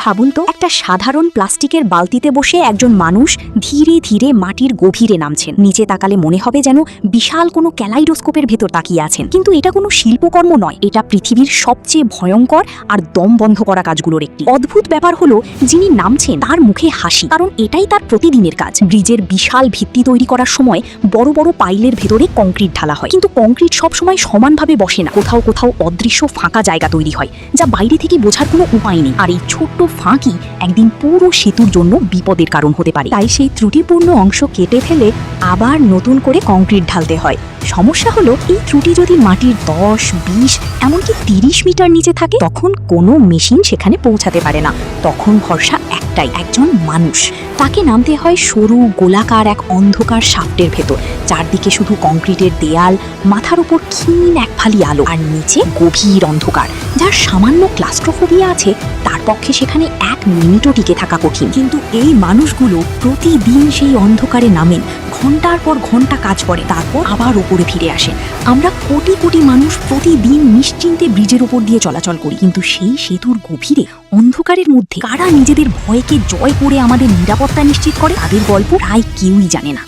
ভাবুন তো, একটা সাধারণ প্লাস্টিকের বালতিতে বসে একজন মানুষ ধীরে ধীরে মাটির গভীরে নামছেন। নিচে তাকালে মনে হবে যেন বিশাল কোনো ক্যালাইডোস্কোপের ভেতর তাকিয়ে আছেন। কিন্তু এটা কোনো শিল্পকর্ম নয়, এটা পৃথিবীর সবচেয়ে ভয়ঙ্কর আর দম বন্ধ করা কাজগুলোর একটি। অদ্ভুত ব্যাপার হলো, যিনি নামছেন তার মুখে হাসি, কারণ এটাই তার প্রতিদিনের কাজ। ব্রিজের বিশাল ভিত্তি তৈরি করার সময় বড় বড় পাইলের ভেতরে কংক্রিট ঢালা হয়, কিন্তু কংক্রিট সবসময় সমানভাবে বসে না। কোথাও কোথাও অদৃশ্য ফাঁকা জায়গা তৈরি হয়, যা বাইরে থেকে বোঝার কোনো উপায় নেই। আর এই ছোট্ট ফাঁকই একদিন পুরো সেতুর জন্য বিপদের কারণ হতে পারে। তাই সেই ত্রুটিপূর্ণ অংশ কেটে ফেলে আবার নতুন করে কংক্রিট ঢালতে হয়। সমস্যা হলো, এই ত্রুটি যদি মাটির 10, 20, এমনকি 30 মিটার নিচে থাকে, তখন কোনো মেশিন সেখানে পৌঁছাতে পারে না। তখন ভরসা একটাই, একজন মানুষ। তাকে নামতে হয় সরু গোলাকার এক অন্ধকার শাফটের ভেতর। চারদিকে শুধু কংক্রিটের দেয়াল, মাথার উপর ক্ষীণ এক ফালি আলো, আর নিচে গভীর অন্ধকার। যার সামান্য ক্লাস্ট্রোফোবিয়া আছে, তার পক্ষে সেখানে 1 মিনিটও টিকে থাকা কঠিন। কিন্তু এই মানুষগুলো প্রতিদিন সেই অন্ধকারে নামেন, ঘন্টার পর ঘন্টা কাজ করে, তারপর আবার উপরে ফিরে আসেন। আমরা কোটি কোটি মানুষ প্রতিদিন নিশ্চিন্তে ব্রিজের উপর দিয়ে চলাচল করি, কিন্তু সেই সেতুর গভীরে অন্ধকারের মধ্যে কারা নিজেদের ভয়কে জয় করে আমাদের নিরাপত্তা নিশ্চিত করে, তাদের গল্প প্রায় কেউই জানে না।